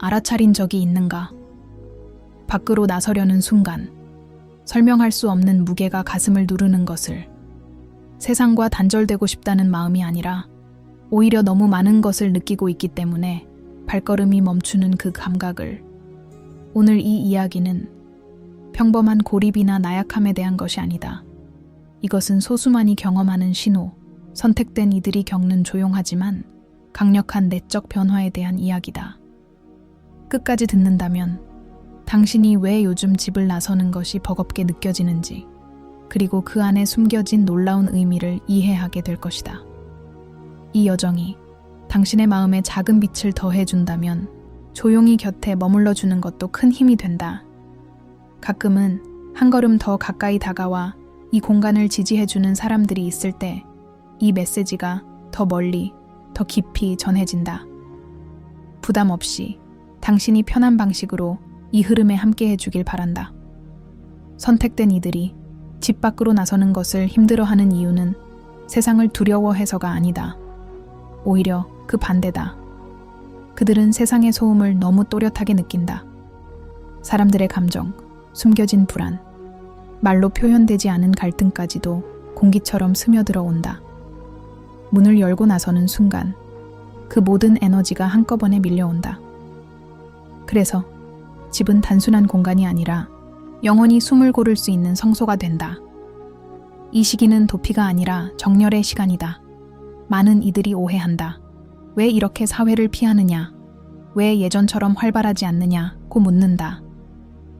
알아차린 적이 있는가? 밖으로 나서려는 순간 설명할 수 없는 무게가 가슴을 누르는 것을, 세상과 단절되고 싶다는 마음이 아니라 오히려 너무 많은 것을 느끼고 있기 때문에 발걸음이 멈추는 그 감각을. 오늘 이 이야기는 평범한 고립이나 나약함에 대한 것이 아니다. 이것은 소수만이 경험하는 신호, 선택된 이들이 겪는 조용하지만 강력한 내적 변화에 대한 이야기다. 끝까지 듣는다면 당신이 왜 요즘 집을 나서는 것이 버겁게 느껴지는지, 그리고 그 안에 숨겨진 놀라운 의미를 이해하게 될 것이다. 이 여정이 당신의 마음에 작은 빛을 더해준다면 조용히 곁에 머물러주는 것도 큰 힘이 된다. 가끔은 한 걸음 더 가까이 다가와 이 공간을 지지해주는 사람들이 있을 때 이 메시지가 더 멀리, 더 깊이 전해진다. 부담 없이 당신이 편한 방식으로 이 흐름에 함께 해주길 바란다. 선택된 이들이 집 밖으로 나서는 것을 힘들어하는 이유는 세상을 두려워해서가 아니다. 오히려 그 반대다. 그들은 세상의 소음을 너무 또렷하게 느낀다. 사람들의 감정, 숨겨진 불안, 말로 표현되지 않은 갈등까지도 공기처럼 스며들어 온다. 문을 열고 나서는 순간 그 모든 에너지가 한꺼번에 밀려온다. 그래서 집은 단순한 공간이 아니라 영원히 숨을 고를 수 있는 성소가 된다. 이 시기는 도피가 아니라 정렬의 시간이다. 많은 이들이 오해한다. 왜 이렇게 사회를 피하느냐? 왜 예전처럼 활발하지 않느냐고 묻는다.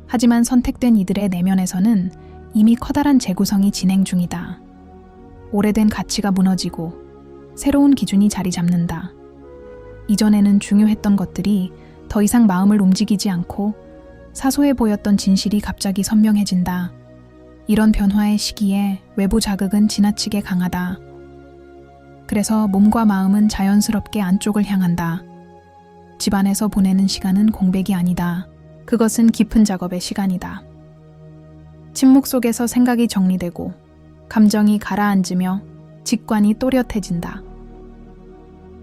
하지만 선택된 이들의 내면에서는 이미 커다란 재구성이 진행 중이다. 오래된 가치가 무너지고 새로운 기준이 자리 잡는다. 이전에는 중요했던 것들이 더 이상 마음을 움직이지 않고 사소해 보였던 진실이 갑자기 선명해진다. 이런 변화의 시기에 외부 자극은 지나치게 강하다. 그래서 몸과 마음은 자연스럽게 안쪽을 향한다. 집 안에서 보내는 시간은 공백이 아니다. 그것은 깊은 작업의 시간이다. 침묵 속에서 생각이 정리되고 감정이 가라앉으며 직관이 또렷해진다.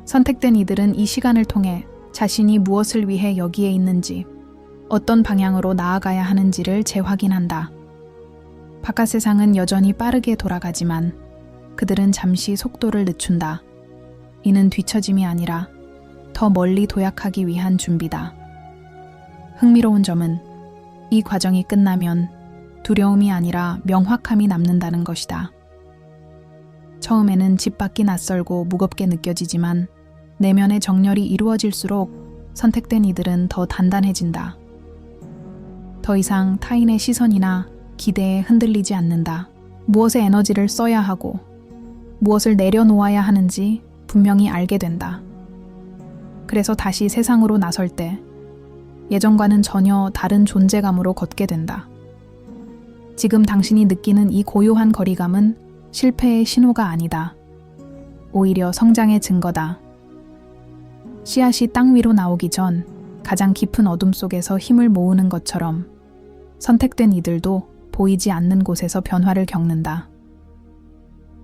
선택된 이들은 이 시간을 통해 자신이 무엇을 위해 여기에 있는지, 어떤 방향으로 나아가야 하는지를 재확인한다. 바깥 세상은 여전히 빠르게 돌아가지만 그들은 잠시 속도를 늦춘다. 이는 뒤처짐이 아니라 더 멀리 도약하기 위한 준비다. 흥미로운 점은 이 과정이 끝나면 두려움이 아니라 명확함이 남는다는 것이다. 처음에는 집 밖이 낯설고 무겁게 느껴지지만 내면의 정렬이 이루어질수록 선택된 이들은 더 단단해진다. 더 이상 타인의 시선이나 기대에 흔들리지 않는다. 무엇에 에너지를 써야 하고 무엇을 내려놓아야 하는지 분명히 알게 된다. 그래서 다시 세상으로 나설 때 예전과는 전혀 다른 존재감으로 걷게 된다. 지금 당신이 느끼는 이 고요한 거리감은 실패의 신호가 아니다. 오히려 성장의 증거다. 씨앗이 땅 위로 나오기 전 가장 깊은 어둠 속에서 힘을 모으는 것처럼 선택된 이들도 보이지 않는 곳에서 변화를 겪는다.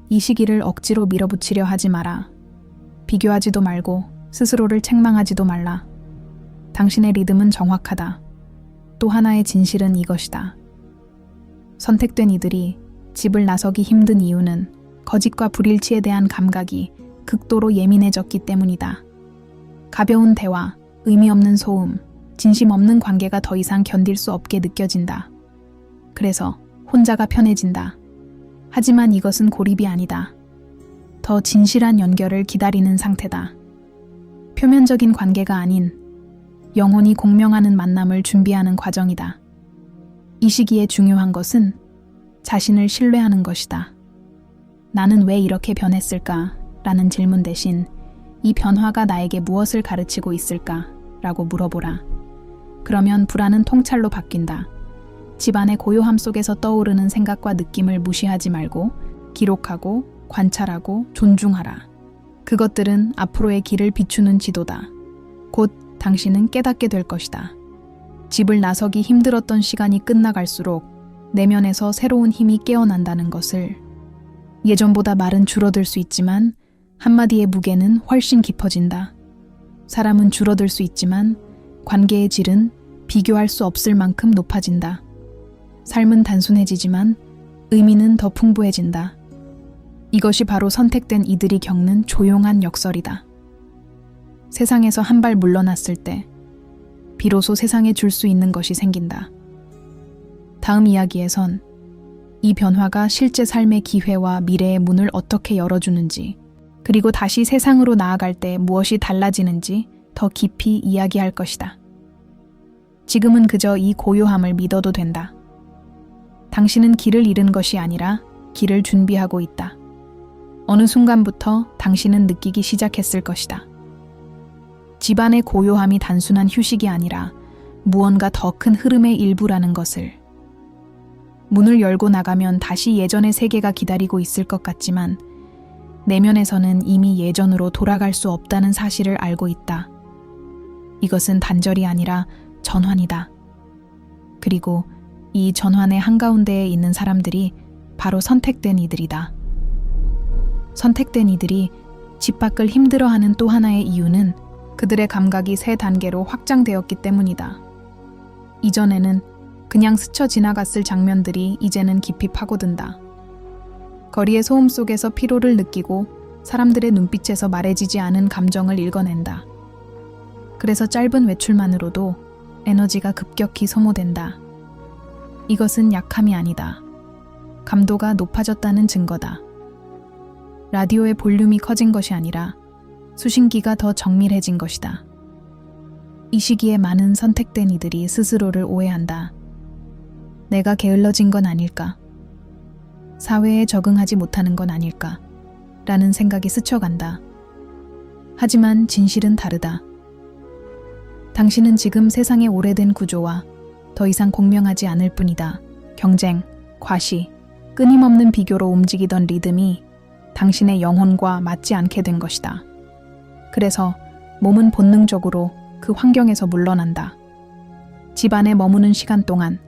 이 시기를 억지로 밀어붙이려 하지 마라. 비교하지도 말고 스스로를 책망하지도 말라. 당신의 리듬은 정확하다. 또 하나의 진실은 이것이다. 선택된 이들이 집을 나서기 힘든 이유는 거짓과 불일치에 대한 감각이 극도로 예민해졌기 때문이다. 가벼운 대화, 의미 없는 소음, 진심 없는 관계가 더 이상 견딜 수 없게 느껴진다. 그래서 혼자가 편해진다. 하지만 이것은 고립이 아니다. 더 진실한 연결을 기다리는 상태다. 표면적인 관계가 아닌 영혼이 공명하는 만남을 준비하는 과정이다. 이 시기에 중요한 것은 자신을 신뢰하는 것이다. 나는 왜 이렇게 변했을까? 라는 질문 대신 이 변화가 나에게 무엇을 가르치고 있을까? 라고 물어보라. 그러면 불안은 통찰로 바뀐다. 집안의 고요함 속에서 떠오르는 생각과 느낌을 무시하지 말고 기록하고 관찰하고 존중하라. 그것들은 앞으로의 길을 비추는 지도다. 곧 당신은 깨닫게 될 것이다. 집을 나서기 힘들었던 시간이 끝나갈수록 내면에서 새로운 힘이 깨어난다는 것을. 예전보다 말은 줄어들 수 있지만 한마디의 무게는 훨씬 깊어진다. 사람은 줄어들 수 있지만 관계의 질은 비교할 수 없을 만큼 높아진다. 삶은 단순해지지만 의미는 더 풍부해진다. 이것이 바로 선택된 이들이 겪는 조용한 역설이다. 세상에서 한 발 물러났을 때 비로소 세상에 줄 수 있는 것이 생긴다. 다음 이야기에선 이 변화가 실제 삶의 기회와 미래의 문을 어떻게 열어주는지, 그리고 다시 세상으로 나아갈 때 무엇이 달라지는지 더 깊이 이야기할 것이다. 지금은 그저 이 고요함을 믿어도 된다. 당신은 길을 잃은 것이 아니라 길을 준비하고 있다. 어느 순간부터 당신은 느끼기 시작했을 것이다. 집안의 고요함이 단순한 휴식이 아니라 무언가 더 큰 흐름의 일부라는 것을. 문을 열고 나가면 다시 예전의 세계가 기다리고 있을 것 같지만 내면에서는 이미 예전으로 돌아갈 수 없다는 사실을 알고 있다. 이것은 단절이 아니라 전환이다. 그리고 이 전환의 한가운데에 있는 사람들이 바로 선택된 이들이다. 선택된 이들이 집 밖을 힘들어하는 또 하나의 이유는 그들의 감각이 새 단계로 확장되었기 때문이다. 이전에는 그냥 스쳐 지나갔을 장면들이 이제는 깊이 파고든다. 거리의 소음 속에서 피로를 느끼고 사람들의 눈빛에서 말해지지 않은 감정을 읽어낸다. 그래서 짧은 외출만으로도 에너지가 급격히 소모된다. 이것은 약함이 아니다. 감도가 높아졌다는 증거다. 라디오의 볼륨이 커진 것이 아니라 수신기가 더 정밀해진 것이다. 이 시기에 많은 선택된 이들이 스스로를 오해한다. 내가 게을러진 건 아닐까? 사회에 적응하지 못하는 건 아닐까? 라는 생각이 스쳐간다. 하지만 진실은 다르다. 당신은 지금 세상의 오래된 구조와 더 이상 공명하지 않을 뿐이다. 경쟁, 과시, 끊임없는 비교로 움직이던 리듬이 당신의 영혼과 맞지 않게 된 것이다. 그래서 몸은 본능적으로 그 환경에서 물러난다. 집 안에 머무는 시간 동안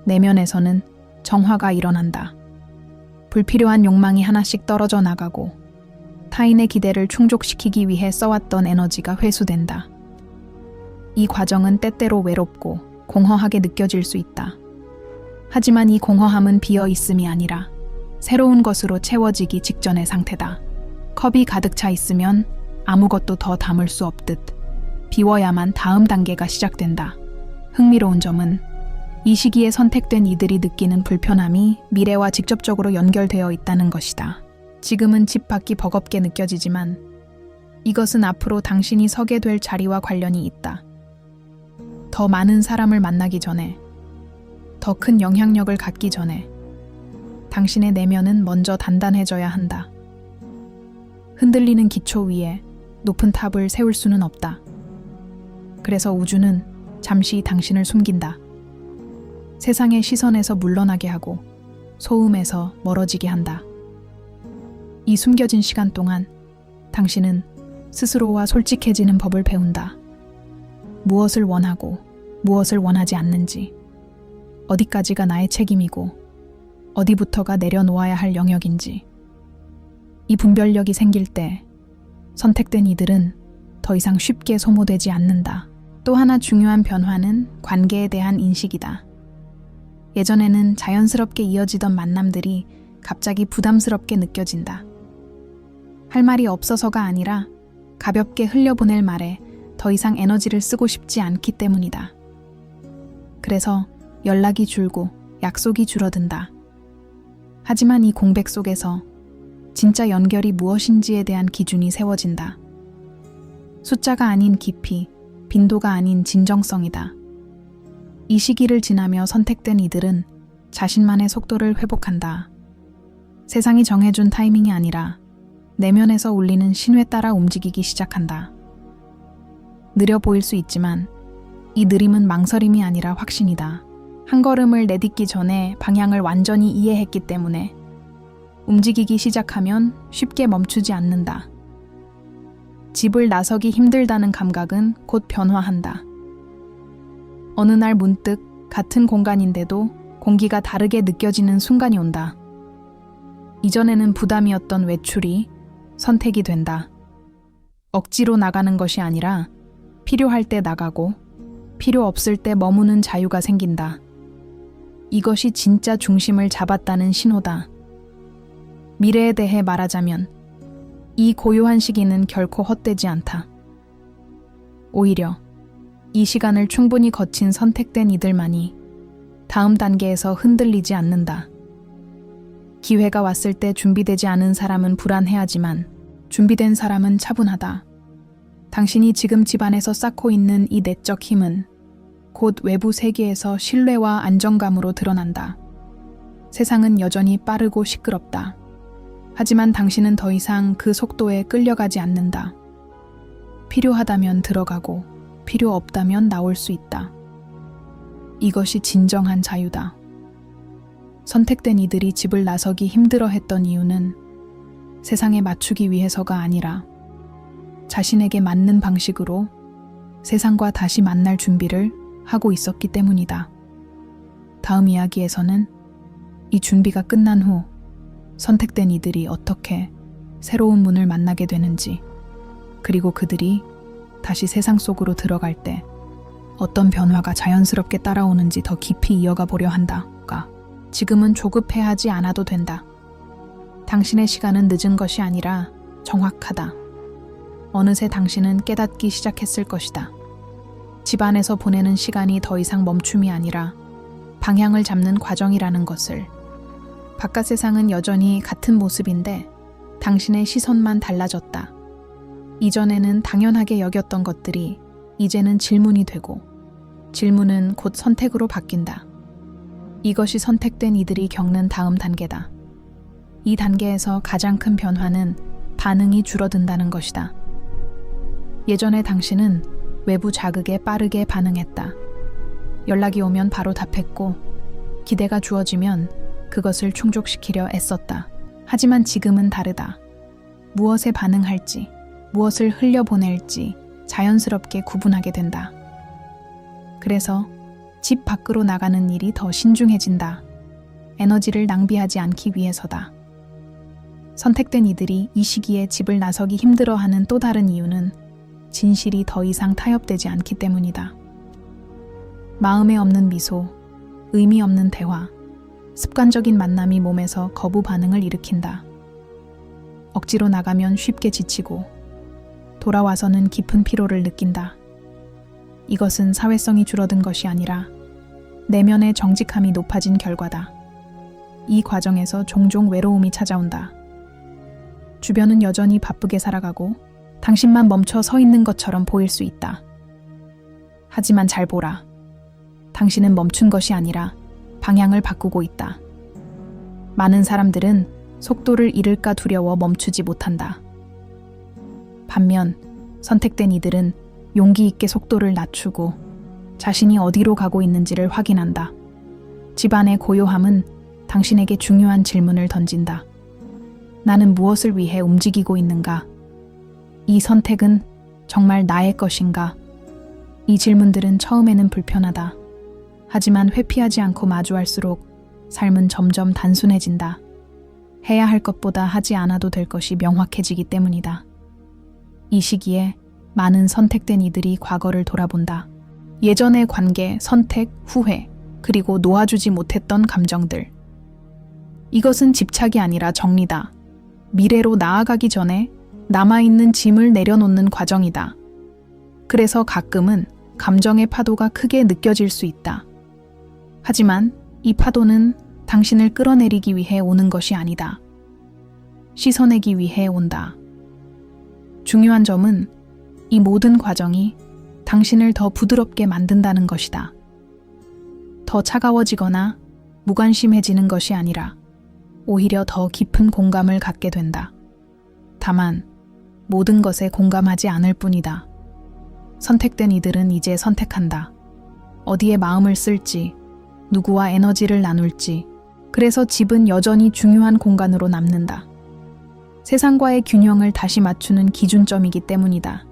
내면에서는 정화가 일어난다. 불필요한 욕망이 하나씩 떨어져 나가고 타인의 기대를 충족시키기 위해 써왔던 에너지가 회수된다. 이 과정은 때때로 외롭고 공허하게 느껴질 수 있다. 하지만 이 공허함은 비어 있음이 아니라 새로운 것으로 채워지기 직전의 상태다. 컵이 가득 차 있으면 아무것도 더 담을 수 없듯 비워야만 다음 단계가 시작된다. 흥미로운 점은 이 시기에 선택된 이들이 느끼는 불편함이 미래와 직접적으로 연결되어 있다는 것이다. 지금은 집 밖이 버겁게 느껴지지만 이것은 앞으로 당신이 서게 될 자리와 관련이 있다. 더 많은 사람을 만나기 전에, 더 큰 영향력을 갖기 전에 당신의 내면은 먼저 단단해져야 한다. 흔들리는 기초 위에 높은 탑을 세울 수는 없다. 그래서 우주는 잠시 당신을 숨긴다. 세상의 시선에서 물러나게 하고 소음에서 멀어지게 한다. 이 숨겨진 시간 동안 당신은 스스로와 솔직해지는 법을 배운다. 무엇을 원하고 무엇을 원하지 않는지, 어디까지가 나의 책임이고 어디부터가 내려놓아야 할 영역인지. 이 분별력이 생길 때 선택된 이들은 더 이상 쉽게 소모되지 않는다. 또 하나 중요한 변화는 관계에 대한 인식이다. 예전에는 자연스럽게 이어지던 만남들이 갑자기 부담스럽게 느껴진다. 할 말이 없어서가 아니라 가볍게 흘려보낼 말에 더 이상 에너지를 쓰고 싶지 않기 때문이다. 그래서 연락이 줄고 약속이 줄어든다. 하지만 이 공백 속에서 진짜 연결이 무엇인지에 대한 기준이 세워진다. 숫자가 아닌 깊이, 빈도가 아닌 진정성이다. 이 시기를 지나며 선택된 이들은 자신만의 속도를 회복한다. 세상이 정해준 타이밍이 아니라 내면에서 울리는 신호에 따라 움직이기 시작한다. 느려 보일 수 있지만 이 느림은 망설임이 아니라 확신이다. 한 걸음을 내딛기 전에 방향을 완전히 이해했기 때문에 움직이기 시작하면 쉽게 멈추지 않는다. 집을 나서기 힘들다는 감각은 곧 변화한다. 어느 날 문득 같은 공간인데도 공기가 다르게 느껴지는 순간이 온다. 이전에는 부담이었던 외출이 선택이 된다. 억지로 나가는 것이 아니라 필요할 때 나가고 필요 없을 때 머무는 자유가 생긴다. 이것이 진짜 중심을 잡았다는 신호다. 미래에 대해 말하자면 이 고요한 시기는 결코 헛되지 않다. 오히려 이 시간을 충분히 거친 선택된 이들만이 다음 단계에서 흔들리지 않는다. 기회가 왔을 때 준비되지 않은 사람은 불안해하지만 준비된 사람은 차분하다. 당신이 지금 집안에서 쌓고 있는 이 내적 힘은 곧 외부 세계에서 신뢰와 안정감으로 드러난다. 세상은 여전히 빠르고 시끄럽다. 하지만 당신은 더 이상 그 속도에 끌려가지 않는다. 필요하다면 들어가고 필요 없다면 나올 수 있다. 이것이 진정한 자유다. 선택된 이들이 집을 나서기 힘들어했던 이유는 세상에 맞추기 위해서가 아니라 자신에게 맞는 방식으로 세상과 다시 만날 준비를 하고 있었기 때문이다. 다음 이야기에서는 이 준비가 끝난 후 선택된 이들이 어떻게 새로운 문을 만나게 되는지, 그리고 그들이 다시 세상 속으로 들어갈 때 어떤 변화가 자연스럽게 따라오는지 더 깊이 이어가 보려 한다.가 지금은 조급해하지 않아도 된다. 당신의 시간은 늦은 것이 아니라 정확하다. 어느새 당신은 깨닫기 시작했을 것이다. 집안에서 보내는 시간이 더 이상 멈춤이 아니라 방향을 잡는 과정이라는 것을. 바깥 세상은 여전히 같은 모습인데 당신의 시선만 달라졌다. 이전에는 당연하게 여겼던 것들이 이제는 질문이 되고 질문은 곧 선택으로 바뀐다. 이것이 선택된 이들이 겪는 다음 단계다. 이 단계에서 가장 큰 변화는 반응이 줄어든다는 것이다. 예전에 당신은 외부 자극에 빠르게 반응했다. 연락이 오면 바로 답했고 기대가 주어지면 그것을 충족시키려 애썼다. 하지만 지금은 다르다. 무엇에 반응할지, 무엇을 흘려보낼지 자연스럽게 구분하게 된다. 그래서 집 밖으로 나가는 일이 더 신중해진다. 에너지를 낭비하지 않기 위해서다. 선택된 이들이 이 시기에 집을 나서기 힘들어하는 또 다른 이유는 진실이 더 이상 타협되지 않기 때문이다. 마음에 없는 미소, 의미 없는 대화, 습관적인 만남이 몸에서 거부 반응을 일으킨다. 억지로 나가면 쉽게 지치고 돌아와서는 깊은 피로를 느낀다. 이것은 사회성이 줄어든 것이 아니라 내면의 정직함이 높아진 결과다. 이 과정에서 종종 외로움이 찾아온다. 주변은 여전히 바쁘게 살아가고 당신만 멈춰 서 있는 것처럼 보일 수 있다. 하지만 잘 보라. 당신은 멈춘 것이 아니라 방향을 바꾸고 있다. 많은 사람들은 속도를 잃을까 두려워 멈추지 못한다. 반면 선택된 이들은 용기 있게 속도를 낮추고 자신이 어디로 가고 있는지를 확인한다. 집안의 고요함은 당신에게 중요한 질문을 던진다. 나는 무엇을 위해 움직이고 있는가? 이 선택은 정말 나의 것인가? 이 질문들은 처음에는 불편하다. 하지만 회피하지 않고 마주할수록 삶은 점점 단순해진다. 해야 할 것보다 하지 않아도 될 것이 명확해지기 때문이다. 이 시기에 많은 선택된 이들이 과거를 돌아본다. 예전의 관계, 선택, 후회, 그리고 놓아주지 못했던 감정들. 이것은 집착이 아니라 정리다. 미래로 나아가기 전에 남아있는 짐을 내려놓는 과정이다. 그래서 가끔은 감정의 파도가 크게 느껴질 수 있다. 하지만 이 파도는 당신을 끌어내리기 위해 오는 것이 아니다. 씻어내기 위해 온다. 중요한 점은 이 모든 과정이 당신을 더 부드럽게 만든다는 것이다. 더 차가워지거나 무관심해지는 것이 아니라 오히려 더 깊은 공감을 갖게 된다. 다만 모든 것에 공감하지 않을 뿐이다. 선택된 이들은 이제 선택한다. 어디에 마음을 쓸지, 누구와 에너지를 나눌지. 그래서 집은 여전히 중요한 공간으로 남는다. 세상과의 균형을 다시 맞추는 기준점이기 때문이다.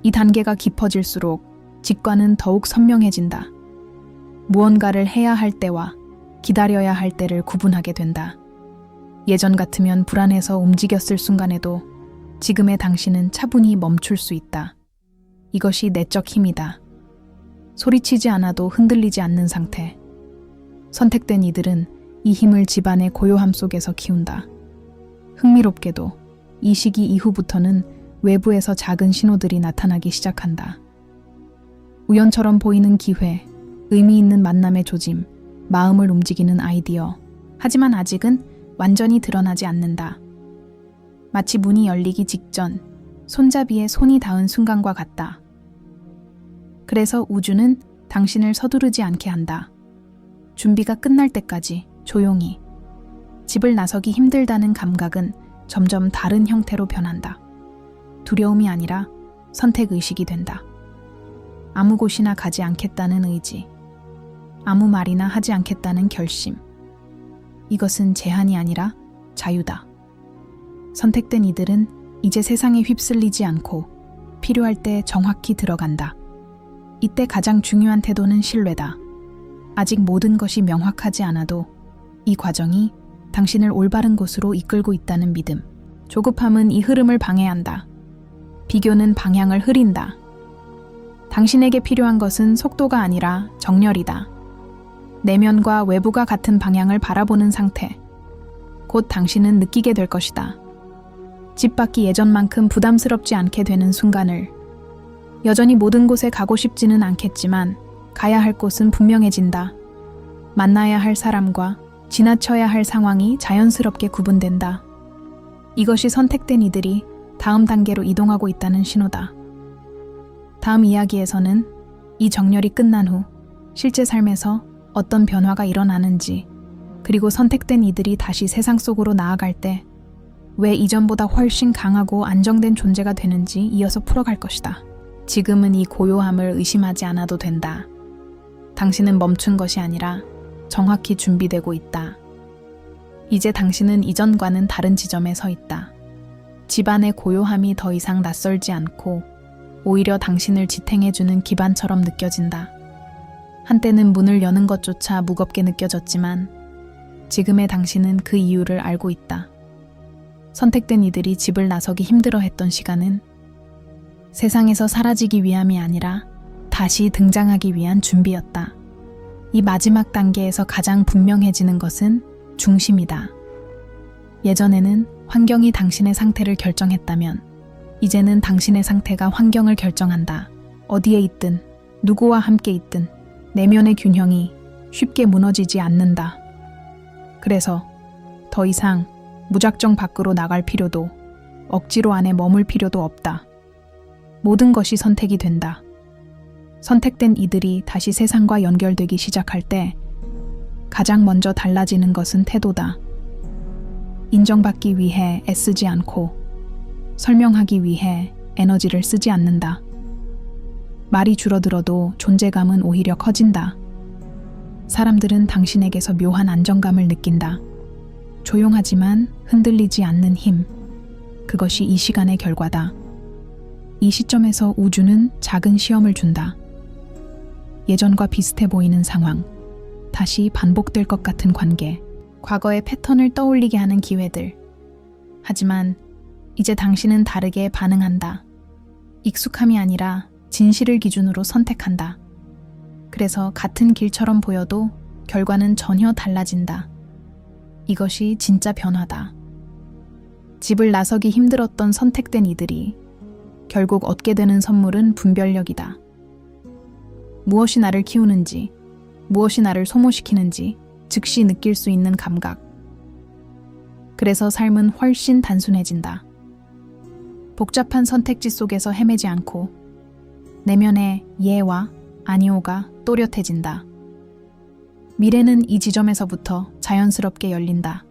이 단계가 깊어질수록 직관은 더욱 선명해진다. 무언가를 해야 할 때와 기다려야 할 때를 구분하게 된다. 예전 같으면 불안해서 움직였을 순간에도 지금의 당신은 차분히 멈출 수 있다. 이것이 내적 힘이다. 소리치지 않아도 흔들리지 않는 상태. 선택된 이들은 이 힘을 집안의 고요함 속에서 키운다. 흥미롭게도 이 시기 이후부터는 외부에서 작은 신호들이 나타나기 시작한다. 우연처럼 보이는 기회, 의미 있는 만남의 조짐, 마음을 움직이는 아이디어. 하지만 아직은 완전히 드러나지 않는다. 마치 문이 열리기 직전 손잡이에 손이 닿은 순간과 같다. 그래서 우주는 당신을 서두르지 않게 한다. 준비가 끝날 때까지 조용히. 집을 나서기 힘들다는 감각은 점점 다른 형태로 변한다. 두려움이 아니라 선택의식이 된다. 아무 곳이나 가지 않겠다는 의지. 아무 말이나 하지 않겠다는 결심. 이것은 제한이 아니라 자유다. 선택된 이들은 이제 세상에 휩쓸리지 않고 필요할 때 정확히 들어간다. 이때 가장 중요한 태도는 신뢰다. 아직 모든 것이 명확하지 않아도 이 과정이 당신을 올바른 곳으로 이끌고 있다는 믿음. 조급함은 이 흐름을 방해한다. 비교는 방향을 흐린다. 당신에게 필요한 것은 속도가 아니라 정렬이다. 내면과 외부가 같은 방향을 바라보는 상태. 곧 당신은 느끼게 될 것이다. 집 밖이 예전만큼 부담스럽지 않게 되는 순간을. 여전히 모든 곳에 가고 싶지는 않겠지만 가야 할 곳은 분명해진다. 만나야 할 사람과 지나쳐야 할 상황이 자연스럽게 구분된다. 이것이 선택된 이들이 다음 단계로 이동하고 있다는 신호다. 다음 이야기에서는 이 정렬이 끝난 후 실제 삶에서 어떤 변화가 일어나는지, 그리고 선택된 이들이 다시 세상 속으로 나아갈 때 왜 이전보다 훨씬 강하고 안정된 존재가 되는지 이어서 풀어갈 것이다. 지금은 이 고요함을 의심하지 않아도 된다. 당신은 멈춘 것이 아니라 정확히 준비되고 있다. 이제 당신은 이전과는 다른 지점에 서 있다. 집안의 고요함이 더 이상 낯설지 않고 오히려 당신을 지탱해주는 기반처럼 느껴진다. 한때는 문을 여는 것조차 무겁게 느껴졌지만 지금의 당신은 그 이유를 알고 있다. 선택된 이들이 집을 나서기 힘들어했던 시간은 세상에서 사라지기 위함이 아니라 다시 등장하기 위한 준비였다. 이 마지막 단계에서 가장 분명해지는 것은 중심이다. 예전에는 환경이 당신의 상태를 결정했다면 이제는 당신의 상태가 환경을 결정한다. 어디에 있든 누구와 함께 있든 내면의 균형이 쉽게 무너지지 않는다. 그래서 더 이상 무작정 밖으로 나갈 필요도 억지로 안에 머물 필요도 없다. 모든 것이 선택이 된다. 선택된 이들이 다시 세상과 연결되기 시작할 때 가장 먼저 달라지는 것은 태도다. 인정받기 위해 애쓰지 않고 설명하기 위해 에너지를 쓰지 않는다. 말이 줄어들어도 존재감은 오히려 커진다. 사람들은 당신에게서 묘한 안정감을 느낀다. 조용하지만 흔들리지 않는 힘. 그것이 이 시간의 결과다. 이 시점에서 우주는 작은 시험을 준다. 예전과 비슷해 보이는 상황, 다시 반복될 것 같은 관계, 과거의 패턴을 떠올리게 하는 기회들. 하지만 이제 당신은 다르게 반응한다. 익숙함이 아니라 진실을 기준으로 선택한다. 그래서 같은 길처럼 보여도 결과는 전혀 달라진다. 이것이 진짜 변화다. 집을 나서기 힘들었던 선택된 이들이 결국 얻게 되는 선물은 분별력이다. 무엇이 나를 키우는지, 무엇이 나를 소모시키는지 즉시 느낄 수 있는 감각. 그래서 삶은 훨씬 단순해진다. 복잡한 선택지 속에서 헤매지 않고 내면의 예와 아니오가 또렷해진다. 미래는 이 지점에서부터 자연스럽게 열린다.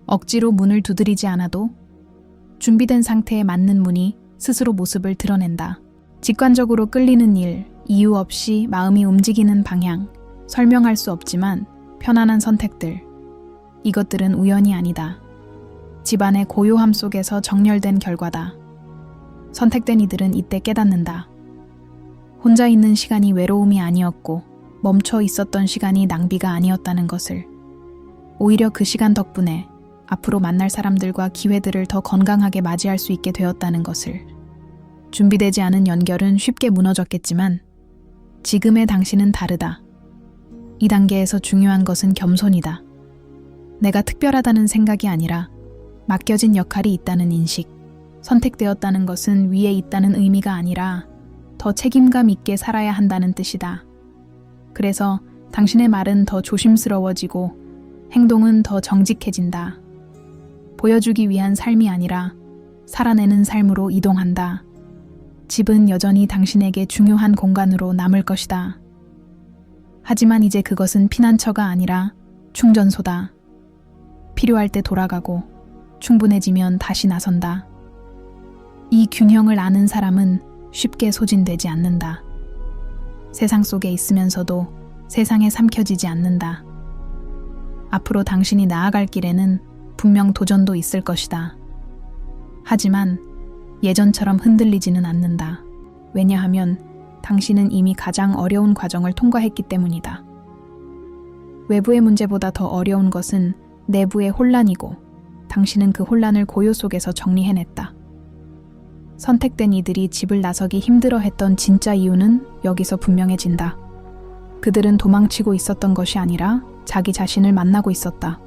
억지로 문을 두드리지 않아도 준비된 상태에 맞는 문이 스스로 모습을 드러낸다. 직관적으로 끌리는 일, 이유 없이 마음이 움직이는 방향, 설명할 수 없지만 편안한 선택들. 이것들은 우연이 아니다. 집안의 고요함 속에서 정렬된 결과다. 선택된 이들은 이때 깨닫는다. 혼자 있는 시간이 외로움이 아니었고 멈춰 있었던 시간이 낭비가 아니었다는 것을. 오히려 그 시간 덕분에 앞으로 만날 사람들과 기회들을 더 건강하게 맞이할 수 있게 되었다는 것을. 준비되지 않은 연결은 쉽게 무너졌겠지만 지금의 당신은 다르다. 이 단계에서 중요한 것은 겸손이다. 내가 특별하다는 생각이 아니라 맡겨진 역할이 있다는 인식. 선택되었다는 것은 위에 있다는 의미가 아니라 더 책임감 있게 살아야 한다는 뜻이다. 그래서 당신의 말은 더 조심스러워지고 행동은 더 정직해진다. 보여주기 위한 삶이 아니라 살아내는 삶으로 이동한다. 집은 여전히 당신에게 중요한 공간으로 남을 것이다. 하지만 이제 그것은 피난처가 아니라 충전소다. 필요할 때 돌아가고 충분해지면 다시 나선다. 이 균형을 아는 사람은 쉽게 소진되지 않는다. 세상 속에 있으면서도 세상에 삼켜지지 않는다. 앞으로 당신이 나아갈 길에는 분명 도전도 있을 것이다. 하지만 예전처럼 흔들리지는 않는다. 왜냐하면 당신은 이미 가장 어려운 과정을 통과했기 때문이다. 외부의 문제보다 더 어려운 것은 내부의 혼란이고 당신은 그 혼란을 고요 속에서 정리해냈다. 선택된 이들이 집을 나서기 힘들어했던 진짜 이유는 여기서 분명해진다. 그들은 도망치고 있었던 것이 아니라 자기 자신을 만나고 있었다.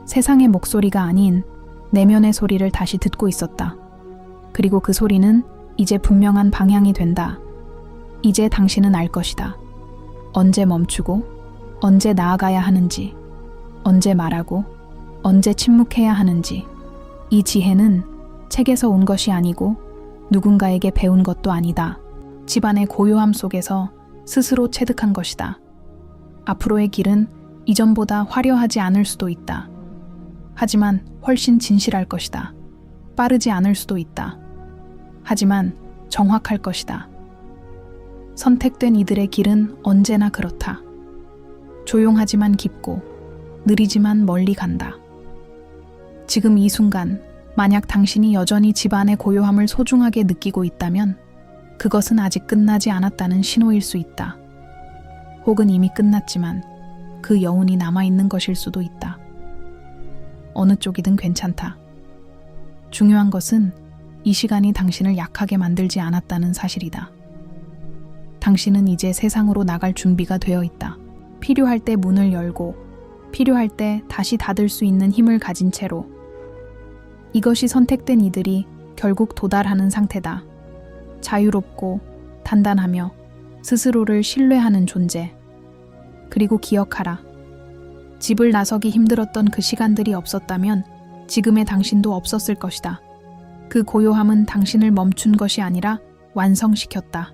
세상의 목소리가 아닌 내면의 소리를 다시 듣고 있었다. 그리고 그 소리는 이제 분명한 방향이 된다. 이제 당신은 알 것이다. 언제 멈추고, 언제 나아가야 하는지, 언제 말하고, 언제 침묵해야 하는지. 이 지혜는 책에서 온 것이 아니고 누군가에게 배운 것도 아니다. 집안의 고요함 속에서 스스로 체득한 것이다. 앞으로의 길은 이전보다 화려하지 않을 수도 있다. 하지만 훨씬 진실할 것이다. 빠르지 않을 수도 있다. 하지만 정확할 것이다. 선택된 이들의 길은 언제나 그렇다. 조용하지만 깊고 느리지만 멀리 간다. 지금 이 순간 만약 당신이 여전히 집안의 고요함을 소중하게 느끼고 있다면 그것은 아직 끝나지 않았다는 신호일 수 있다. 혹은 이미 끝났지만 그 여운이 남아있는 것일 수도 있다. 어느 쪽이든 괜찮다. 중요한 것은 이 시간이 당신을 약하게 만들지 않았다는 사실이다. 당신은 이제 세상으로 나갈 준비가 되어 있다. 필요할 때 문을 열고 필요할 때 다시 닫을 수 있는 힘을 가진 채로. 이것이 선택된 이들이 결국 도달하는 상태다. 자유롭고 단단하며 스스로를 신뢰하는 존재. 그리고 기억하라. 집을 나서기 힘들었던 그 시간들이 없었다면 지금의 당신도 없었을 것이다. 그 고요함은 당신을 멈춘 것이 아니라 완성시켰다.